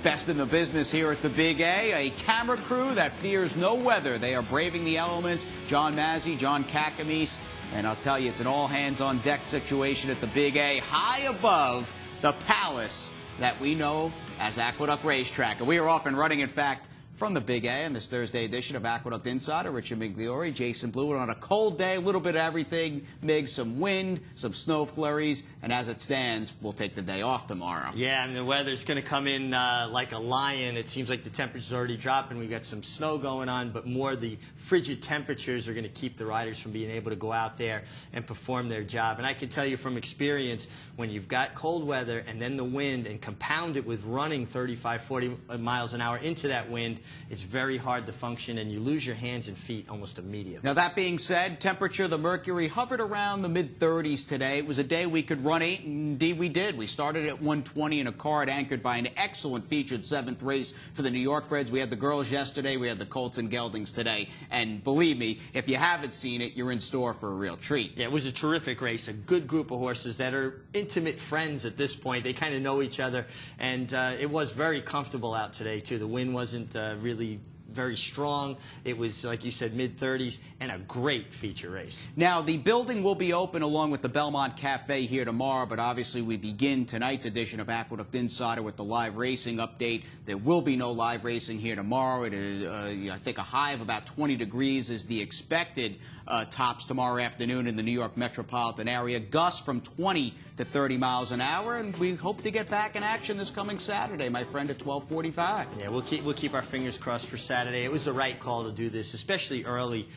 Best in the business here at the Big A camera crew that fears no weather. They are braving the elements. John Mazzy, John Kakamis, and I'll tell you, it's an all-hands-on-deck situation at the Big A, high above the palace that we know as Aqueduct Racetrack. And we are off and running, in fact, from the Big A on this Thursday edition of Aqueduct Insider. Richard Migliore, Jason Blewitt on a cold day, a little bit of everything. Mig, some wind, some snow flurries, and as it stands, we'll take the day off tomorrow. Yeah, I mean, the weather's going to come in like a lion. It seems like the temperature's already dropping. We've got some snow going on, but more the frigid temperatures are going to keep the riders from being able to go out there and perform their job. And I can tell you from experience, when you've got cold weather and then the wind and compound it with running 35, 40 miles an hour into that wind, it's very hard to function, and you lose your hands and feet almost immediately. Now, that being said, temperature, the mercury hovered around the mid-30s today. It was a day we could run 8, and indeed we did. We started at 120 in a card anchored by an excellent featured 7th race for the New York Reds. We had the girls yesterday. We had the Colts and Geldings today. And believe me, if you haven't seen it, you're in store for a real treat. Yeah, it was a terrific race, a good group of horses that are intimate friends at this point. They kind of know each other, and it was very comfortable out today, too. The wind wasn't really very strong. It was, like you said, mid-30s, and a great feature race. Now, the building will be open along with the Belmont Cafe here tomorrow, but obviously we begin tonight's edition of Aqueduct Insider with the live racing update. There will be no live racing here tomorrow. It is, I think, a high of about 20 degrees is the expected tops tomorrow afternoon in the New York metropolitan area. Gusts from 20 to 30 miles an hour, and we hope to get back in action this coming Saturday, my friend, at 12:45. Yeah, we'll keep our fingers crossed for Saturday. It was the right call to do this, especially early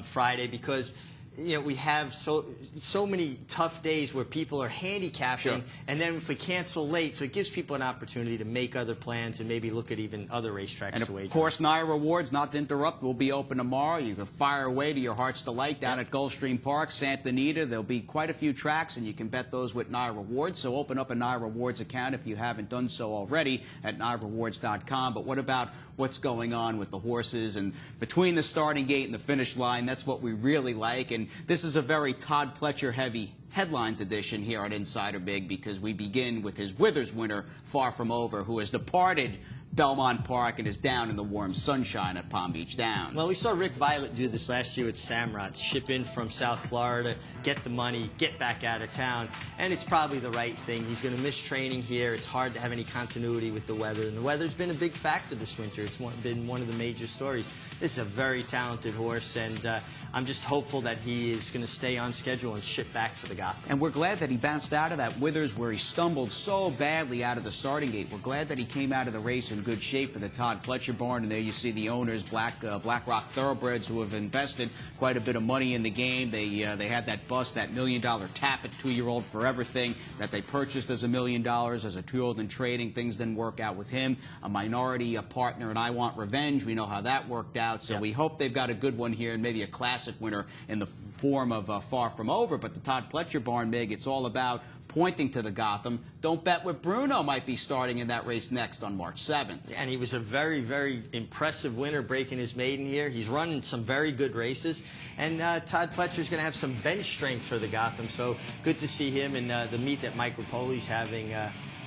Friday, because we have so many tough days where people are handicapping, sure, and then if we cancel late, so it gives people an opportunity to make other plans and maybe look at even other racetracks. And of course, Naira Rewards, not to interrupt, will be open tomorrow. You can fire away to your heart's delight down at Gulfstream Park, Santa Anita. There'll be quite a few tracks, and you can bet those with Naira Rewards. So open up a Naira Rewards account if you haven't done so already at NairaRewards.com. But what about what's going on with the horses? And between the starting gate and the finish line, that's what we really like. And this is a very Todd Pletcher heavy headlines edition here on Insider Big, because we begin with his Withers winner, Far From Over, who has departed Belmont Park and is down in the warm sunshine at Palm Beach Downs. Well, we saw Rick Violet do this last year with Samrat, ship in from South Florida, get the money, get back out of town, and it's probably the right thing. He's going to miss training here. It's hard to have any continuity with the weather, and the weather's been a big factor this winter. It's been one of the major stories. This is a very talented horse, and I'm just hopeful that he is going to stay on schedule and ship back for the Gotham. And we're glad that he bounced out of that Withers where he stumbled so badly out of the starting gate. We're glad that he came out of the race in good shape for the Todd Pletcher barn. And there you see the owners, Black Rock Thoroughbreds, who have invested quite a bit of money in the game. They had that bust, that $1 million Tapit 2-year-old Forever thing that they purchased as $1 million as a 2-year-old in trading. Things didn't work out with him. A minority partner, and I Want Revenge. We know how that worked out. So we hope they've got a good one here and maybe a classic winner in the form of Far From Over. But the Todd Pletcher barn, Mig, it's all about pointing to the Gotham. Don't Bet with Bruno might be starting in that race next on March 7th. And he was a very, very impressive winner breaking his maiden here. He's running some very good races. And Todd Pletcher's going to have some bench strength for the Gotham. So good to see him, and the meet that Mike Rapoli's having.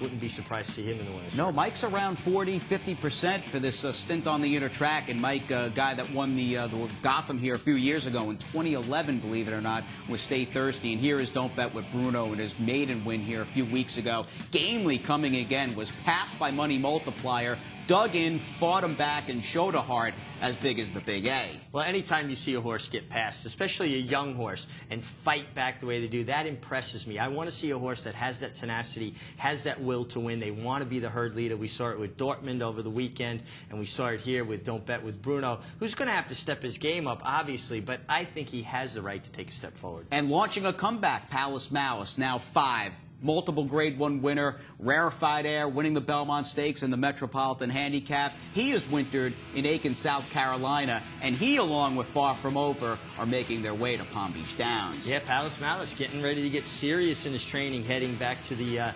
Wouldn't be surprised to see him in the winners. No, Mike's around 40, 50% for this stint on the inner track. And Mike, a guy that won the Gotham here a few years ago in 2011, believe it or not, was Stay Thirsty. And here is Don't Bet with Bruno in his maiden win here a few weeks ago. Gamely coming again, was passed by Money Multiplier, dug in, fought him back, and showed a heart as big as the Big A. Well, anytime you see a horse get passed, especially a young horse, and fight back the way they do, that impresses me. I want to see a horse that has that tenacity, has that will to win. They want to be the herd leader. We saw it with Dortmund over the weekend, and we saw it here with Don't Bet with Bruno, who's going to have to step his game up, obviously, but I think he has the right to take a step forward. And launching a comeback, Palace Malice, now 5. Multiple Grade 1 winner, Rarefied Air, winning the Belmont Stakes and the Metropolitan Handicap. He is wintered in Aiken, South Carolina, and he, along with Far From Over, are making their way to Palm Beach Downs. Yeah, Palace Malice getting ready to get serious in his training, heading back to the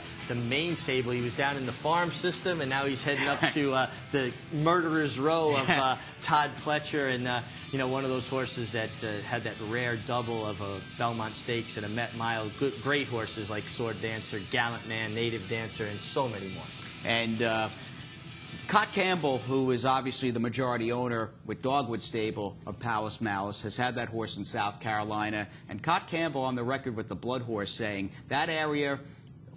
main stable. He was down in the farm system, and now he's heading up to the murderer's row of Todd Pletcher, and one of those horses that had that rare double of a Belmont Stakes and a Met Mile. Great horses like Sword Dancer, Gallant Man, Native Dancer, and so many more. And Cott Campbell, who is obviously the majority owner with Dogwood Stable of Palace Malice, has had that horse in South Carolina. And Cott Campbell on the record with the Blood Horse saying that area,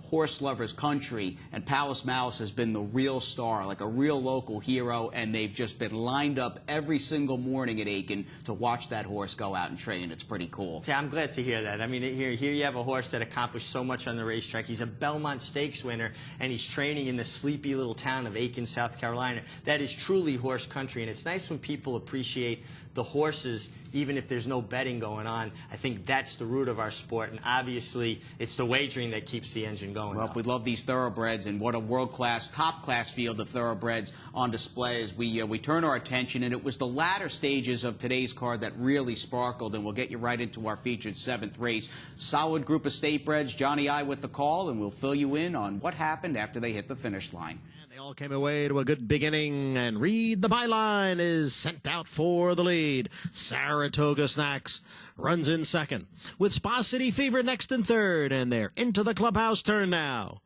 horse lovers country, and Palace Malice has been the real star, like a real local hero, and they've just been lined up every single morning at Aiken to watch that horse go out and train. It's pretty cool. Yeah, I'm glad to hear that. I mean, here you have a horse that accomplished so much on the racetrack. He's a Belmont Stakes winner, and he's training in the sleepy little town of Aiken, South Carolina. That is truly horse country, and it's nice when people appreciate the horses, even if there's no betting going on. I think that's the root of our sport, and obviously it's the wagering that keeps the engine going. Well, we love these thoroughbreds, and what a world-class, top-class field of thoroughbreds on display as we turn our attention. And it was the latter stages of today's card that really sparkled, and we'll get you right into our featured 7th race. Solid group of statebreds. Johnny I with the call, and we'll fill you in on what happened after they hit the finish line. They all came away to a good beginning, and Reed the Byline is sent out for the lead. Saratoga Snacks runs in second, with Spa City Fever next in third, and they're into the clubhouse turn now.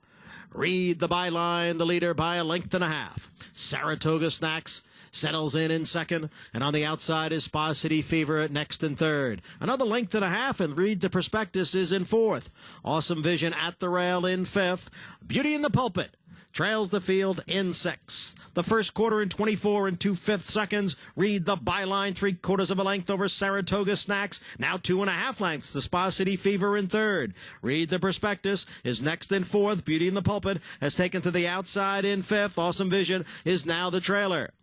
Reed the Byline, the leader by a length and a half. Saratoga Snacks settles in second, and on the outside is Spa City Fever at next and third. Another length and a half, and Reed the Prospectus is in fourth. Awesome Vision at the rail in fifth. Beauty in the Pulpit trails the field in sixth. The first quarter in 24 2/5 seconds. Reed the Byline 3/4 of a length over Saratoga Snacks. Now 2.5 lengths to Spa City Fever in third. Reed the Prospectus is next in fourth. Beauty in the Pulpit has taken to the outside in fifth. Awesome Vision is now the trailer.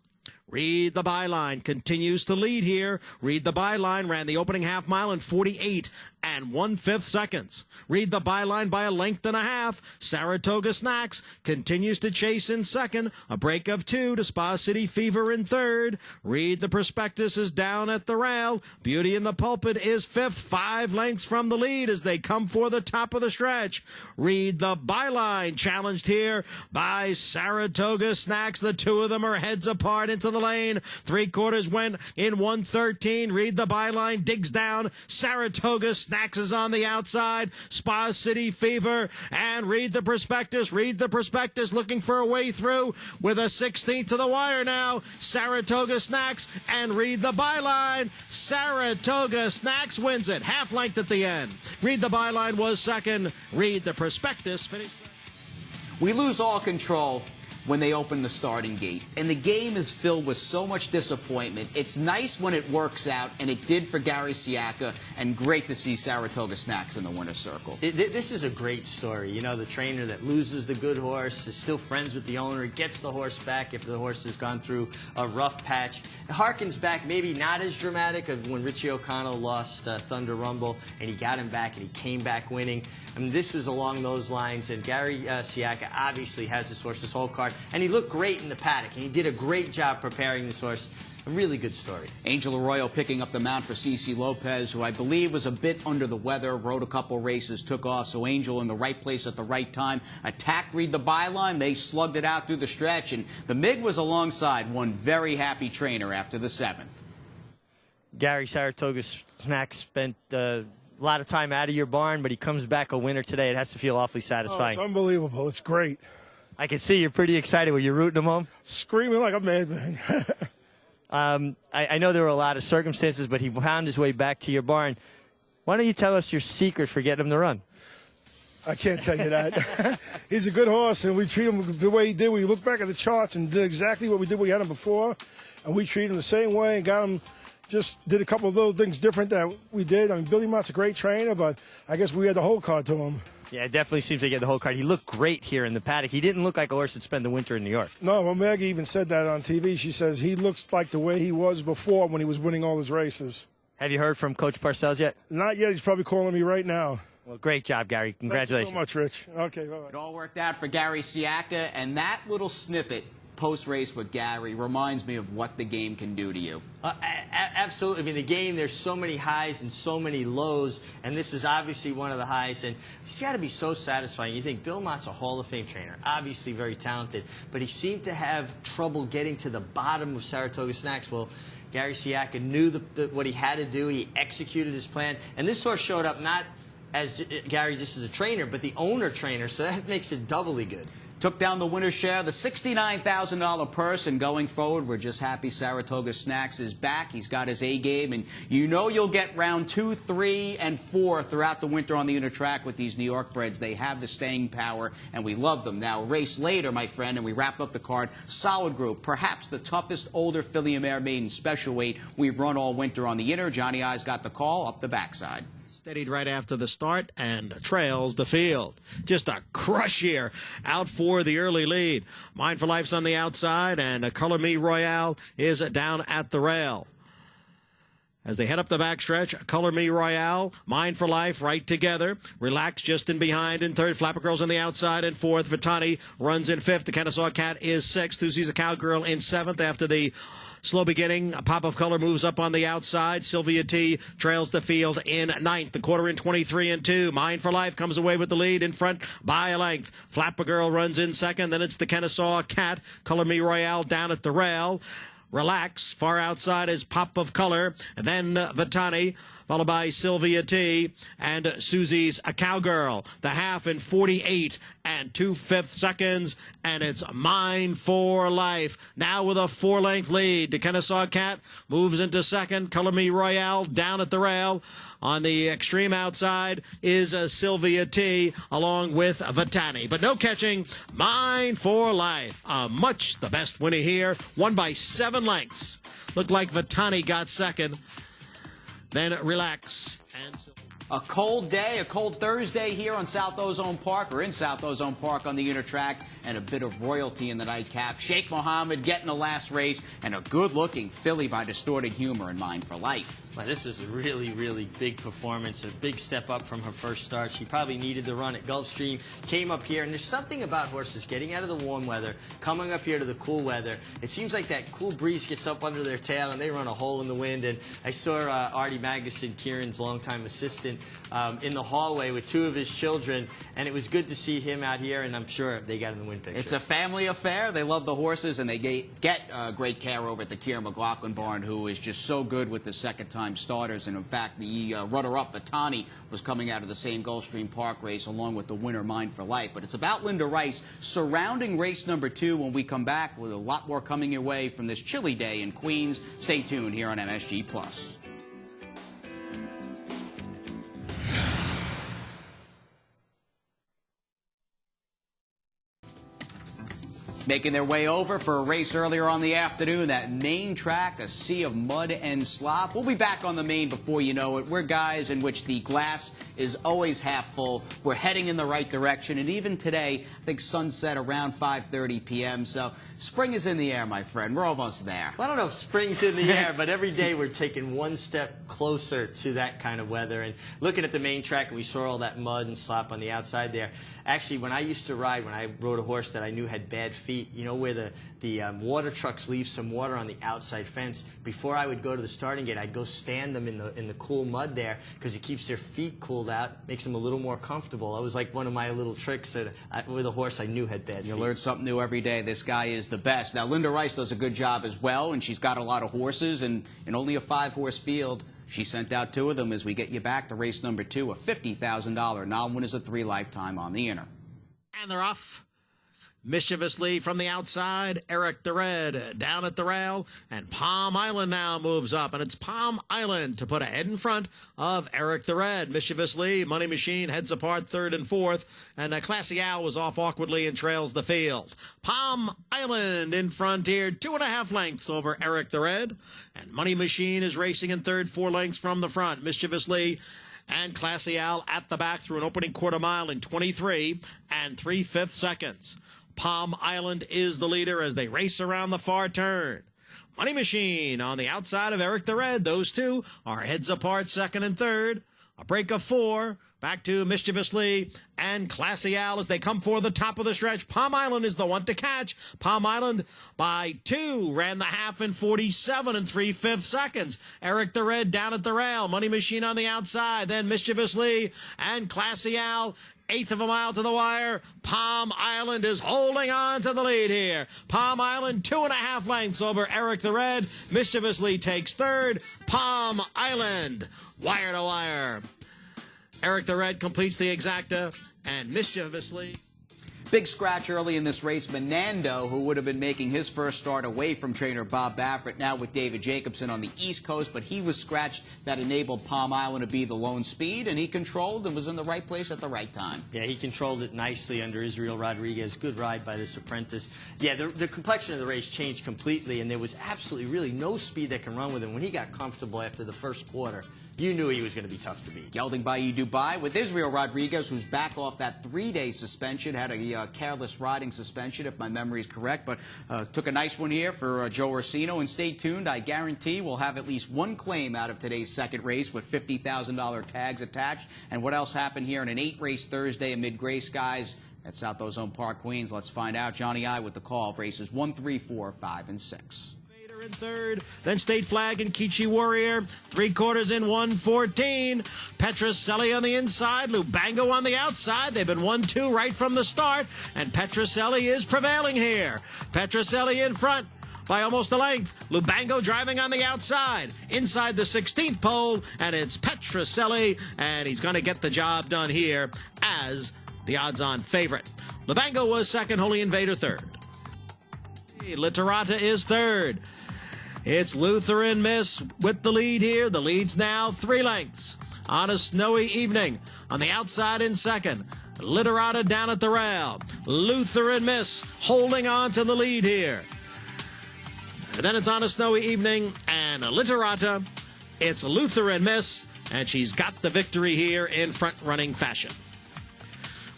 Reed the Byline continues to lead here. Reed the Byline ran the opening half mile in 48 1/5 seconds. Reed the Byline by a length and a half. Saratoga Snacks continues to chase in second. A break of 2 to Spa City Fever in third. Reed the Prospectus is down at the rail. Beauty in the Pulpit is fifth, 5 lengths from the lead as they come for the top of the stretch. Reed the Byline challenged here by Saratoga Snacks. The two of them are heads apart into the lane. 3/4 went in 1:13. Reed the Byline digs down. Saratoga Snacks is on the outside. Spa City Fever and Reed the Prospectus. Reed the Prospectus looking for a way through with a 16th to the wire now. Saratoga Snacks and Reed the Byline. Saratoga Snacks wins it. Half length at the end. Reed the Byline was second. Reed the Prospectus finished. We lose all control when they open the starting gate, and the game is filled with so much disappointment. It's nice when it works out, and it did for Gary Siaka, and great to see Saratoga Snacks in the winner's circle. This is a great story. You know, the trainer that loses the good horse is still friends with the owner, gets the horse back if the horse has gone through a rough patch. It harkens back, maybe not as dramatic, of when Richie O'Connell lost Thunder Rumble, and he got him back, and he came back winning. I mean, this was along those lines, and Gary Siaka obviously has this horse, this whole card, and he looked great in the paddock, and he did a great job preparing this horse. A really good story. Angel Arroyo picking up the mount for CeCe Lopez, who I believe was a bit under the weather, rode a couple races, took off, so Angel in the right place at the right time, attacked Reed the Byline, they slugged it out through the stretch, and the MiG was alongside one very happy trainer after the 7th. Gary, Saratoga Snacks spent a lot of time out of your barn, but he comes back a winner today. It has to feel awfully satisfying. Oh, it's unbelievable. It's great. I can see you're pretty excited. Were you rooting him home? Screaming like a madman. I know there were a lot of circumstances, but he found his way back to your barn. Why don't you tell us your secret for getting him to run? I can't tell you that. He's a good horse, and we treat him the way he did. We looked back at the charts and did exactly what we did. We had him before, and we treat him the same way and got him. Just did a couple of little things different that we did. I mean, Billy Mott's a great trainer, but I guess we had the whole card to him. Yeah, it definitely seems to get the whole card. He looked great here in the paddock. He didn't look like a horse that spent the winter in New York. No, well, Maggie even said that on TV. She says he looks like the way he was before when he was winning all his races. Have you heard from Coach Parcells yet? Not yet. He's probably calling me right now. Well, great job, Gary. Congratulations. Thank you so much, Rich. Okay, bye-bye. It all worked out for Gary Siaka, and that little snippet post-race with Gary reminds me of what the game can do to you. Absolutely. I mean, the game, there's so many highs and so many lows, and this is obviously one of the highs, and it's got to be so satisfying. You think Bill Mott's a Hall of Fame trainer, obviously very talented, but he seemed to have trouble getting to the bottom of Saratoga Snacks. Well, Gary Siaka knew what he had to do. He executed his plan, and this horse showed up not as Gary just as a trainer, but the owner trainer, so that makes it doubly good. took down the winner's share, the $69,000 purse, and going forward, we're just happy Saratoga Snacks is back. He's got his A game, and you know you'll get round 2, 3, and 4 throughout the winter on the inner track with these New York breds. They have the staying power, and we love them. Now, a race later, my friend, and we wrap up the card. Solid group, perhaps the toughest older filly and mare maiden special weight we've run all winter on the inner. Johnny I's got the call up the backside. Steadied right after the start and trails the field. Just a crush here out for the early lead. Mine for Life's on the outside, and Color Me Royale is down at the rail. As they head up the backstretch, Color Me Royale, Mine for Life right together. Relax just in behind in third. Flapper Girl's on the outside in fourth. Vitani runs in fifth. The Kennesaw Cat is sixth. Who's a Cowgirl in seventh after the slow beginning. A Pop of Color moves up on the outside. Sylvia T trails the field in ninth. The quarter in 23 and 2. Mine for Life comes away with the lead in front by a length. Flapper Girl runs in second. Then it's the Kennesaw Cat. Color Me Royale down at the rail. Relax, far outside is Pop of Color, and then Vitani, followed by Sylvia T, and Susie's a Cowgirl. The half in 48 and 2/5 seconds, and it's Mine for Life. Now with a 4-length lead. The Kennesaw Cat moves into second. Color Me Royale down at the rail. On the extreme outside is Sylvia T along with Vitani. But no catching. Mine for Life. Much the best winner here. Won by 7 lengths. Looked like Vitani got second. Then Relax. And a cold day, a cold Thursday here on South Ozone Park, or in South Ozone Park on the inner track, and a bit of royalty in the nightcap. Sheikh Mohammed getting the last race, and a good-looking filly by Distorted Humor in Mine for Life. Well, this is a really, really big performance, a big step up from her first start. She probably needed the run at Gulfstream, came up here, and there's something about horses getting out of the warm weather, coming up here to the cool weather. It seems like that cool breeze gets up under their tail, and they run a hole in the wind. And I saw Artie Magnuson, Kieran's longtime assistant, in the hallway with 2 of his children, and it was good to see him out here, and I'm sure they got in the win picture. It's a family affair. They love the horses, and they get great care over at the Kieran McLaughlin barn, who is just so good with the second-time starters. And in fact, the runner-up, Vitani, was coming out of the same Gulfstream Park race along with the winner, Mine for Life. But it's about Linda Rice surrounding race number 2 when we come back, with a lot more coming your way from this chilly day in Queens. Stay tuned here on MSG+. Making their way over for a race earlier on the afternoon, that main track, a sea of mud and slop. We'll be back on the main before you know it. We're guys in which the glass is always half full. We're heading in the right direction, and even today, I think sunset around 5:30 p.m., so spring is in the air, my friend. We're almost there. Well, I don't know if spring's in the air, but every day we're taking one step closer to that kind of weather. And looking at the main track, and we saw all that mud and slop on the outside there. Actually, when I used to ride, when I rode a horse that I knew had bad feet, you know where the water trucks leave some water on the outside fence? Before I would go to the starting gate, I'd go stand them in the cool mud there, because it keeps their feet cooled out, makes them a little more comfortable. That was like one of my little tricks with a horse I knew had bad feet. You learn something new every day. This guy is the best. Now, Linda Rice does a good job as well, and she's got a lot of horses, and in only a 5-horse field, she sent out 2 of them as we get you back to race number 2, a $50,000 non-winners of 3 lifetime on the inner. And they're off. Mischievously from the outside, Eric the Red down at the rail, and Palm Island now moves up, and it's Palm Island to put ahead in front of Eric the Red. Mischievously, Money Machine heads apart 3rd and 4th, and Classy Al was off awkwardly and trails the field. Palm Island in front here, 2.5 lengths over Eric the Red, and Money Machine is racing in 3rd, 4 lengths from the front. Mischievously and Classy Al at the back through an opening quarter mile in 23 and 3/5 seconds. Palm Island is the leader as they race around the far turn. Money Machine on the outside of Eric the Red. Those two are heads apart, 2nd and 3rd. A break of 4. Back to Mischievously and Classy Al as they come for the top of the stretch. Palm Island is the one to catch. Palm Island by 2 ran the half in 47 and 3/5 seconds. Eric the Red down at the rail. Money Machine on the outside. Then Mischievously and Classy Al. 1/8 of a mile to the wire. Palm Island is holding on to the lead here. Palm Island 2.5 lengths over Eric the Red. Mischievously takes 3rd. Palm Island wire to wire. Eric the Red completes the exacta, and Mischievously. Big scratch early in this race. Menando, who would have been making his first start away from trainer Bob Baffert, now with David Jacobson on the East Coast, but he was scratched. That enabled Palm Island to be the lone speed, and he controlled and was in the right place at the right time. Yeah, he controlled it nicely under Israel Rodriguez. Good ride by this apprentice. Yeah, the complexion of the race changed completely, and there was absolutely really no speed that can run with him. When he got comfortable after the first quarter, you knew he was going to be tough to beat. Gelding Bayou Dubai with Israel Rodriguez, who's back off that 3-day suspension, had a careless riding suspension, if my memory is correct, but took a nice one here for Joe Orsino. And stay tuned. I guarantee we'll have at least one claim out of today's second race with $50,000 tags attached. And what else happened here in an 8-race Thursday amid gray skies at South Ozone Park, Queens? Let's find out. Johnny I with the call of races 1, 3, 4, 5, and 6. In third, then State Flag and Kichi Warrior. 3/4 in 1:14. Petroselli on the inside, Lubango on the outside. They've been 1-2 right from the start, and Petroselli is prevailing here. Petroselli in front by almost a length. Lubango driving on the outside. Inside the 16th pole, and it's Petroselli, and he's going to get the job done here as the odds-on favorite. Lubango was second, Holy Invader third. Literata is third. It's Lutheran Miss with the lead here. The lead's now 3 lengths. On a snowy evening, on the outside in second. Literata down at the rail. Lutheran Miss holding on to the lead here. And then it's On a Snowy Evening, and Literata. It's Lutheran Miss, and she's got the victory here in front-running fashion.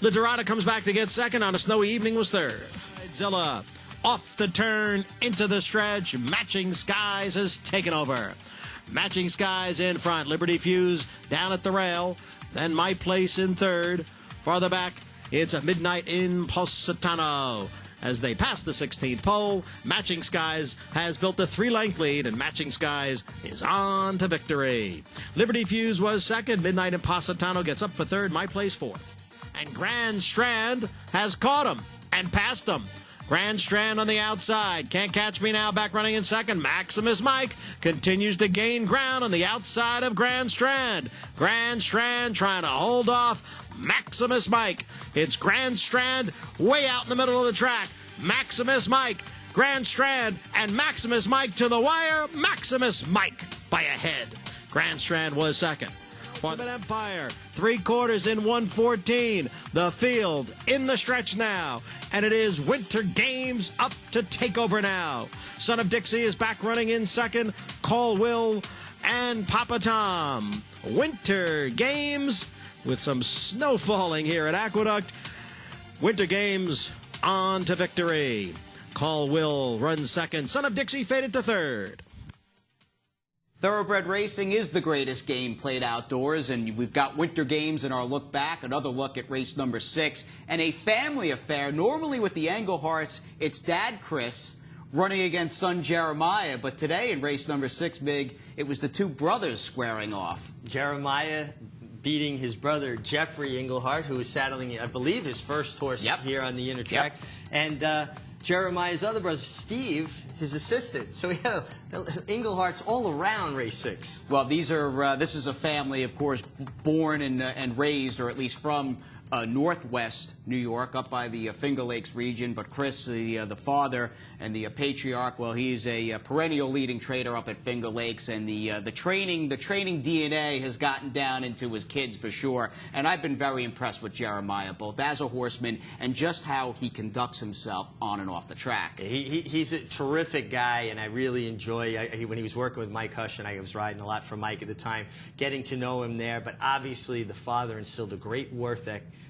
Literata comes back to get second. On a Snowy Evening was third. Zilla off the turn, into the stretch. Matching Skies has taken over. Matching Skies in front. Liberty Fuse down at the rail. Then My Place in third. Farther back, it's a Midnight in Positano. As they pass the 16th pole, Matching Skies has built a 3-length lead, and Matching Skies is on to victory. Liberty Fuse was second. Midnight in Positano gets up for third. My Place fourth. And Grand Strand has caught him and passed him. Grand Strand on the outside. Can't Catch Me Now back running in second. Maximus Mike continues to gain ground on the outside of Grand Strand. Grand Strand trying to hold off Maximus Mike. It's Grand Strand way out in the middle of the track. Maximus Mike, Grand Strand, and Maximus Mike to the wire. Maximus Mike by a head. Grand Strand was second. Ultimate Empire, 3/4 in 1:14. The field in the stretch now, and it is Winter Games up to take over now. Son of Dixie is back running in second. Call Will and Papa Tom. Winter Games with some snow falling here at Aqueduct. Winter Games on to victory. Call Will runs second. Son of Dixie faded to third. Thoroughbred racing is the greatest game played outdoors, and we've got Winter Games in our look back, another look at race number 6, and a family affair. Normally with the Engleharts, it's Dad Chris running against son Jeremiah, but today in race number 6, Big, it was the 2 brothers squaring off. Jeremiah beating his brother Jeffrey Englehart, who was saddling, I believe, his first horse here on the inner track, and Jeremiah's other brother, Steve, his assistant. So we had Engleharts all around race 6. Well, these are this is a family, of course, born and raised, or at least from northwest New York, up by the Finger Lakes region. But Chris, the father and the patriarch, well, he's a perennial leading trader up at Finger Lakes, and the training DNA has gotten down into his kids for sure. And I've been very impressed with Jeremiah, both as a horseman and just how he conducts himself on and off the track. He's a terrific guy, and I really enjoy when he was working with Mike Hush, and I was riding a lot for Mike at the time, getting to know him there. But obviously the father instilled a great work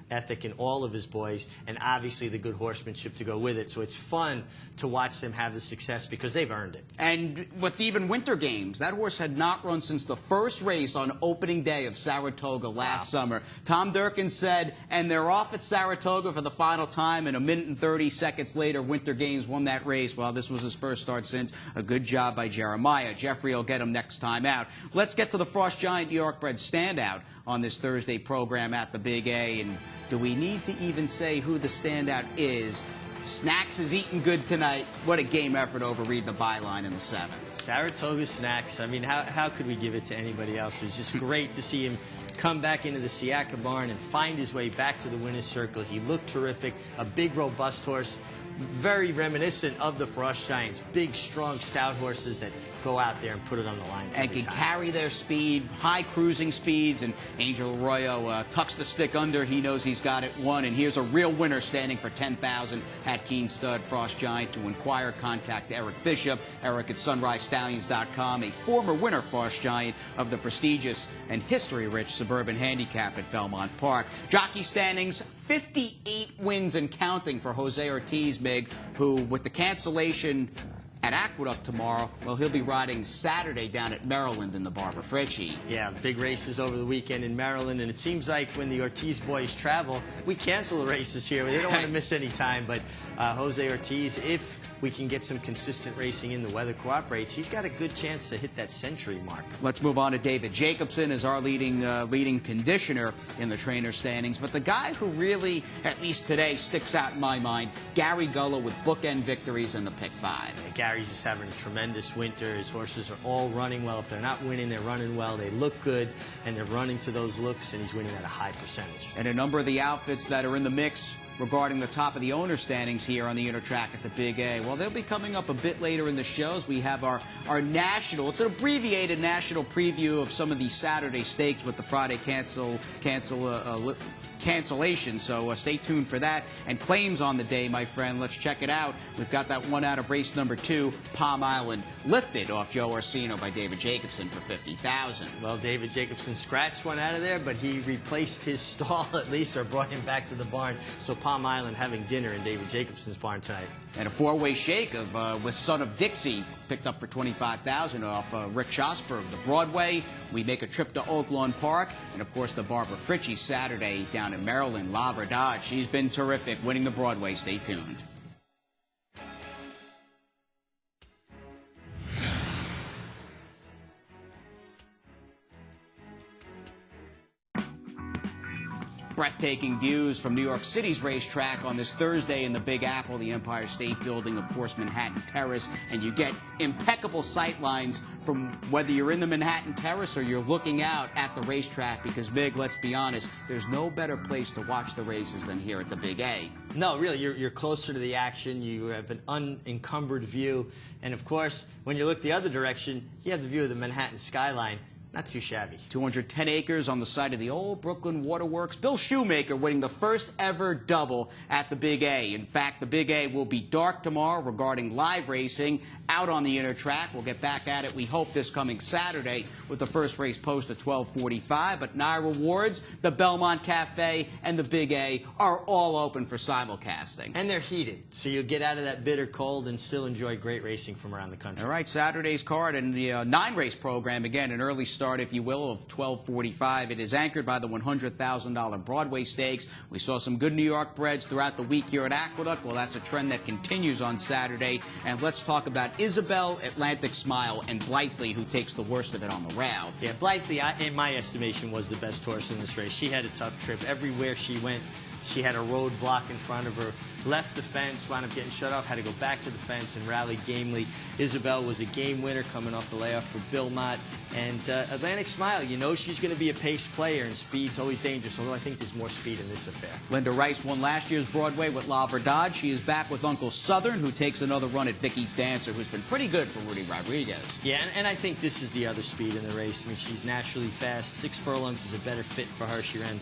ethic in all of his boys, and obviously the good horsemanship to go with it. So it's fun to watch them have the success because they've earned it. And with even Winter Games, that horse had not run since the first race on opening day of Saratoga last summer. Tom Durkin said, and they're off at Saratoga for the final time, and a minute and 30 seconds later, Winter Games won that race. Well, this was his first start since. A good job by Jeremiah. Jeffrey will get him next time out. Let's get to the Frost Giant New York bred standout on this Thursday program at the Big A. And do we need to even say who the standout is? Snacks is eating good tonight. What a game effort over Read the Byline in the 7th. Saratoga Snacks. I mean, how could we give it to anybody else? It was just great to see him come back into the Siaka barn and find his way back to the winner's circle. He looked terrific, a big, robust horse, very reminiscent of the Frost Giants, big, strong, stout horses that go out there and put it on the line and can carry their speed, high cruising speeds, and Angel Arroyo tucks the stick under. He knows he's got it won, and here's a real winner standing for $10,000 at Keen Stud Frost Giant. To inquire, contact Eric Bishop, Eric at sunrisestallions.com, a former winner Frost Giant of the prestigious and history-rich Suburban Handicap at Belmont Park. Jockey standings, 58 wins and counting for Jose Ortiz, Mig, who, with the cancellation at Aqueduct tomorrow, well, he'll be riding Saturday down at Maryland in the Barbara Fritchie. Yeah, big races over the weekend in Maryland, and it seems like when the Ortiz boys travel, we cancel the races here. They don't want to miss any time, but Jose Ortiz, if we can get some consistent racing in, the weather cooperates, he's got a good chance to hit that century mark. Let's move on to David Jacobson as our leading conditioner in the trainer standings. But the guy who really, at least today, sticks out in my mind, Gary Gullo with bookend victories in the pick 5. Gary's just having a tremendous winter. His horses are all running well. If they're not winning, they're running well. They look good, and they're running to those looks, and he's winning at a high percentage. And a number of the outfits that are in the mix regarding the top of the owner standings here on the inner track at the Big A. Well, they'll be coming up a bit later in the shows. We have our national, it's an abbreviated national preview of some of the Saturday stakes with the Friday cancellation, so stay tuned for that. And claims on the day, my friend, let's check it out. We've got that one out of race number 2, Palm Island, lifted off Joe Orsino by David Jacobson for $50,000. Well, David Jacobson scratched one out of there, but he replaced his stall at least, or brought him back to the barn. So Palm Island having dinner in David Jacobson's barn tonight. And a 4-way shake of with Son of Dixie, picked up for $25,000 off Rick Schosberg. The Broadway, we make a trip to Oaklawn Park, and of course the Barbara Fritchie Saturday down in Maryland. Lavra Dodge, she's been terrific, winning the Broadway. Stay tuned. Breathtaking views from New York City's racetrack on this Thursday in the Big Apple, the Empire State Building, of course, Manhattan Terrace, and you get impeccable sight lines from whether you're in the Manhattan Terrace or you're looking out at the racetrack, because, Big, let's be honest, there's no better place to watch the races than here at the Big A. No, really, you're closer to the action, you have an unencumbered view, and of course, when you look the other direction, you have the view of the Manhattan skyline. Not too shabby. 210 acres on the site of the old Brooklyn Waterworks. Bill Shoemaker winning the first ever double at the Big A. In fact, the Big A will be dark tomorrow regarding live racing out on the inner track. We'll get back at it, we hope, this coming Saturday with the first race post at 12:45. But Naira Rewards, the Belmont Cafe, and the Big A are all open for simulcasting. And they're heated, so you'll get out of that bitter cold and still enjoy great racing from around the country. All right, Saturday's card and the 9-race program, again, an early start, if you will, of 12:45. It is anchored by the $100,000 Broadway Stakes. We saw some good New York breds throughout the week here at Aqueduct. Well, that's a trend that continues on Saturday. And let's talk about Isabel, Atlantic Smile, and Blythley, who takes the worst of it on the rail. Yeah, Blythley, in my estimation, was the best horse in this race. She had a tough trip. Everywhere she went, she had a roadblock in front of her. Left the fence, wound up getting shut off, had to go back to the fence and rallied gamely. Isabel was a game winner coming off the layoff for Bill Mott. And Atlantic Smile, you know she's going to be a pace player, and speed's always dangerous, although I think there's more speed in this affair. Linda Rice won last year's Broadway with Lavra Dodge. She is back with Uncle Southern, who takes another run at Vicky's Dancer, who's been pretty good for Rudy Rodriguez. Yeah, and I think this is the other speed in the race. I mean, she's naturally fast. 6 furlongs is a better fit for her. She ran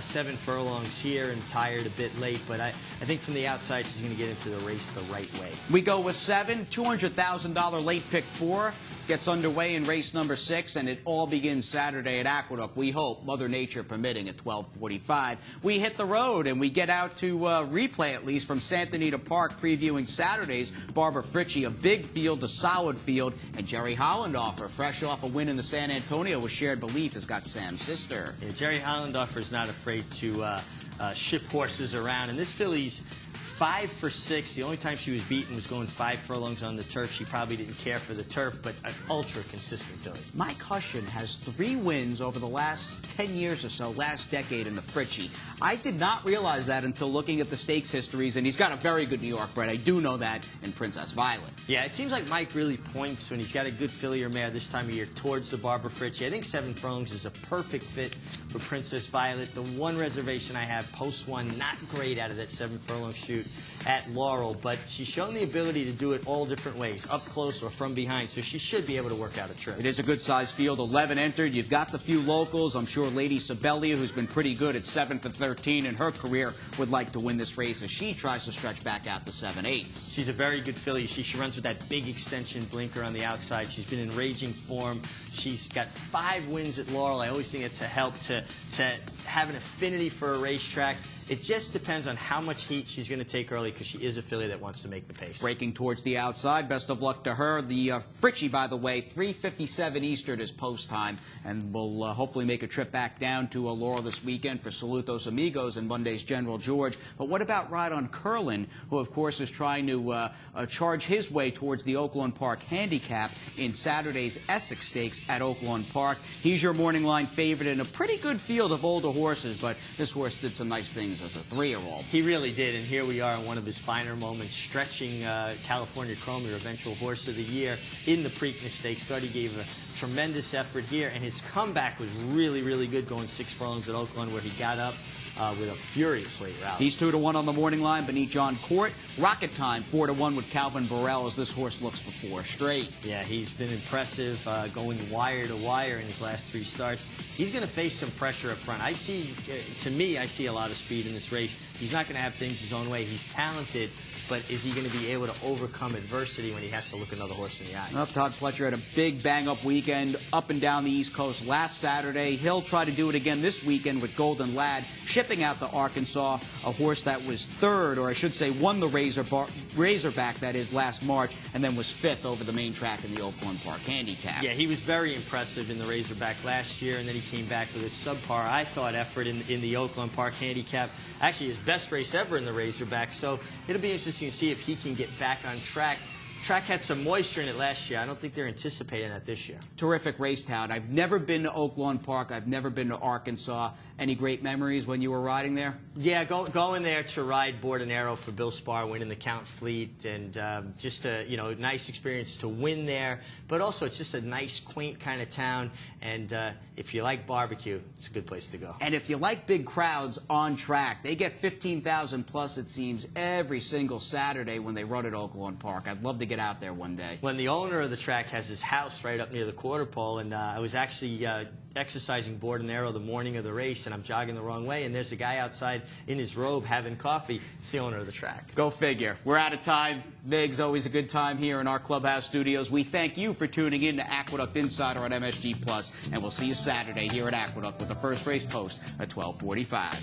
7 furlongs here and tired a bit late, but I think from the outside she's going to get into the race the right way. We go with 7, $200,000 late pick 4. Gets underway in race number 6, and it all begins Saturday at Aqueduct. We hope, Mother Nature permitting, at 12:45. We hit the road, and we get out to replay, at least, from Santa Anita Park, previewing Saturday's Barbara Fritchie, a big field, a solid field, and Jerry Hollendorfer, fresh off a win in the San Antonio with Shared Belief, has got Sam's sister. Yeah, Jerry Hollendorfer is not afraid to ship horses around, and this filly's 5 for 6. The only time she was beaten was going 5 furlongs on the turf. She probably didn't care for the turf, but an ultra-consistent filly. Mike Hushin has 3 wins over the last 10 years or so, last decade in the Fritchie. I did not realize that until looking at the stakes histories, and he's got a very good New York bred. I do know that in Princess Violet. Yeah, it seems like Mike really points when he's got a good filly or mare this time of year towards the Barbara Fritchie. I think 7 furlongs is a perfect fit for Princess Violet. The one reservation I have, post 1, not great out of that 7 furlong shoot at Laurel, but she's shown the ability to do it all different ways, up close or from behind, so she should be able to work out a trip. It is a good-sized field, 11 entered. You've got the few locals. I'm sure Lady Sibelius, who's been pretty good at 7 for 13 in her career, would like to win this race as she tries to stretch back out to 7/8. She's a very good filly. She runs with that big extension blinker on the outside. She's been in raging form. She's got 5 wins at Laurel. I always think it's a help to have an affinity for a racetrack. It just depends on how much heat she's going to take early because she is a filly that wants to make the pace. Breaking towards the outside. Best of luck to her. The Fritchie, by the way, 3:57 Eastern is post time, and we'll hopefully make a trip back down to Laurel this weekend for Saludos Amigos and Monday's General George. But what about Ride on Curlin, who, of course, is trying to charge his way towards the Oaklawn Park handicap in Saturday's Essex Stakes at Oaklawn Park? He's your morning line favorite in a pretty good field of older horses, but this horse did some nice things as a 3-year-old. He really did, and here we are in one of his finer moments, stretching California Chrome, your eventual horse of the year, in the Preakness Stakes. Thought he gave a tremendous effort here, and his comeback was really, really good, going 6 furlongs at Oaklawn, where he got up with a furious late rally. He's 2-1 on the morning line beneath John Court. Rocket Time 4-1 with Calvin Burrell as this horse looks for 4 straight. Yeah, he's been impressive, going wire to wire in his last 3 starts. He's going to face some pressure up front. I see a lot of speed in this race. He's not going to have things his own way. He's talented, but is he going to be able to overcome adversity when he has to look another horse in the eye? Well, Todd Pletcher had a big bang-up weekend up and down the East Coast last Saturday. He'll try to do it again this weekend with Golden Lad, shipping out to Arkansas, a horse that was 3rd, or I should say won the Razorback, that is, last March, and then was 5th over the main track in the Oaklawn Park handicap. Yeah, he was very impressive in the Razorback last year, and then he came back with a subpar, I thought, effort in the Oaklawn Park handicap. Actually, his best race ever in the Razorback, so it'll be interesting to see if he can get back on track. Track had some moisture in it last year. I don't think they're anticipating that this year. Terrific race town. I've never been to Oaklawn Park. I've never been to Arkansas. Any great memories when you were riding there? Yeah, going there to ride Board and Arrow for Bill Sparr, winning the Count Fleet, and just a nice experience to win there. But also, it's just a nice, quaint kind of town. And if you like barbecue, it's a good place to go. And if you like big crowds on track, they get 15,000 plus, it seems, every single Saturday when they run at Oaklawn Park. I'd love to get out there one day. When the owner of the track has his house right up near the quarter pole, and I was actually exercising Board and Arrow the morning of the race, and I'm jogging the wrong way, and there's a guy outside in his robe having coffee. It's the owner of the track. Go figure. We're out of time. Miggs, always a good time here in our clubhouse studios. We thank you for tuning in to Aqueduct Insider on MSG+, and we'll see you Saturday here at Aqueduct with the first race post at 12:45.